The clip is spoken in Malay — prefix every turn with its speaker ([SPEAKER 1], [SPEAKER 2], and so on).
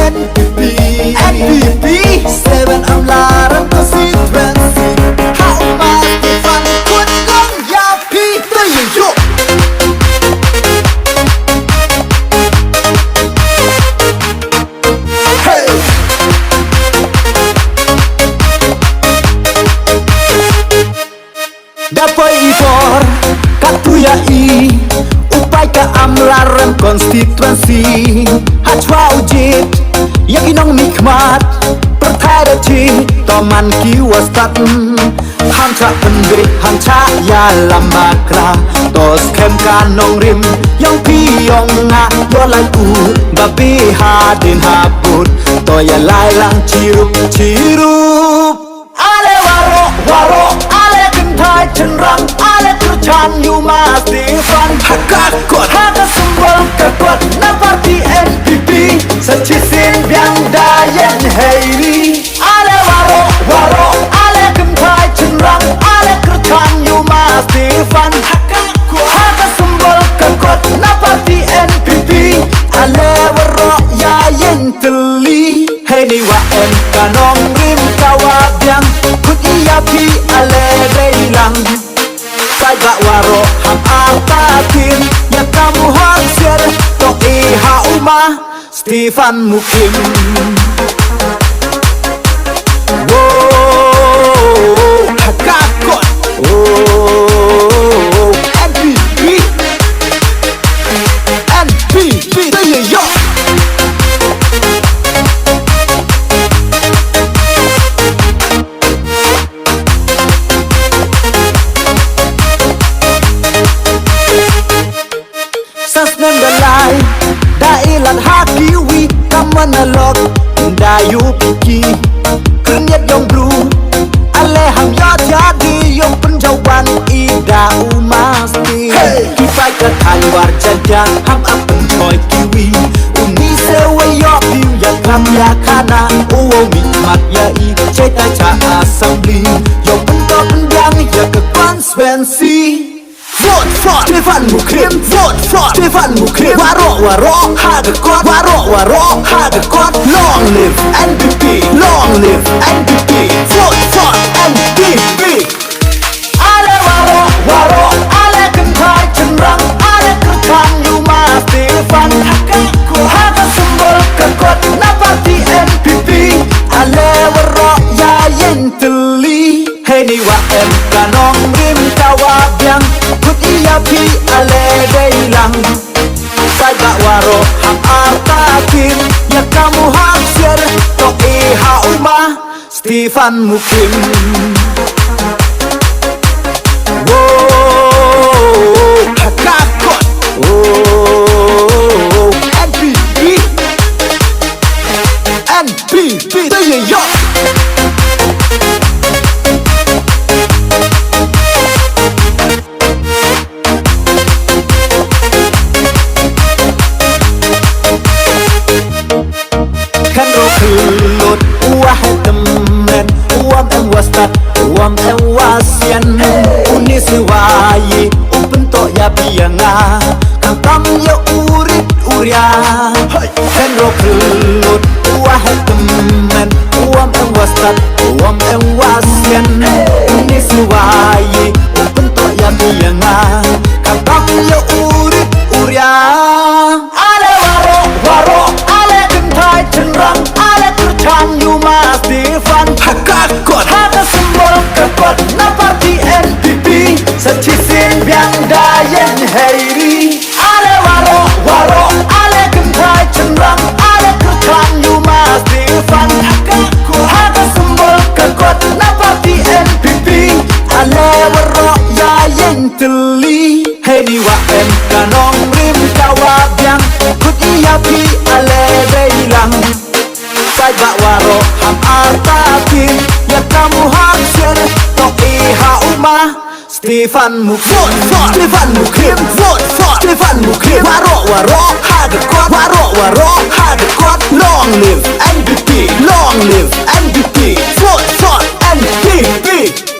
[SPEAKER 1] NPP Seven amlaran constituency How much Stefan Kun Long Yapi Tayo Hey Dapat ifor Katuya i Upay ka amlaran constituency Hachwa ujit Yakinong nikmat Pertadati Toman kiwastat Hamcha pendri Hamcha ya lambakra Tos kem kanong rim Yang piyong nga Yolay u Babi hadin habut Toya laylang cirup cirup Ale waro waro Ale kentai cenrang Ale kerjaan you must Stefan Hakakot Haka sembol kekot Na parti NPP Sechisin biang dayen heiri Ale waro waro Ale kentai cenrang Ale kerjaan you must Stefan Hakakot Haka sembol kekot Na parti NPP Ale waro ya yen teli Hei ni wa em kanong rim kawabyang Kut iyapi ale beilang Sai gak waro ham atakin Ya kamu hansir Tok iha umah Stefan Mukim Wow Hakakot Oh NPP NPP Tayo yo Sasnan dalay Dailan hakiwi Kamanalog Dayu piki Kenyat yung blue Aleham ya jadi Yung penjauhan Ida umasti Kifai ke talwar jajang Ham apen toy kiwi Uni sewe yok Diu ya kam ya kana Uwo mikmat ya i Ceta ca asambli Yung pento pendang Ya ke konsekvensi Vote for Stefan Mukim Vote for Stefan Mukim Waro waro Hagakot Waro waro Hagakot Long live NPP Long live NPP Vote for NPP Ale waro waro Ale kentai cenrang Ale kerjaan you must Stefan Hakakot Haga sembol kekot Na parti NPP Ale waro ya yen teli Hei ni wa em kanong rim kawabyang Kut iyapi ale beilang Sai gak waro ham atakin Ya kamu hansir Tok iha umah Stefan Mukim Wow Hakakot Oh NPP NPP Tayo yo Kan rokelut Uah temen Uam em wastat Uam em wasian Uni siwayi Upentok ya bianga Kangkam ya urit uria Kan rokelut Uah temen Uam em wastat Uam em wasian Uni siwayi Upentok ya bianga Kangkam ya urit uria Ale waro waro Ale kentai cenrang Ale kerjaan you must Stefan Hakakot Haga sembol kekot Na parti NPP Sechisin biang dayen heiri Ale waro waro Ale kentai cenrang Ale kerjaan you must Stefan Hakakot Haga sembol kekot Na parti NPP Ale waro ya yen teli Hei ni wa em kanong rim kawabyang Kut iyapi ale beilang Sai gak waro ham atakin Ya kamu hansir Tok iha umah Stefan Mukim Vote for Stefan Mukim Vote for Stefan Mukim Waro waro Hagakot Waro waro Hagakot Long live NPP Long live NPP Vote for NPP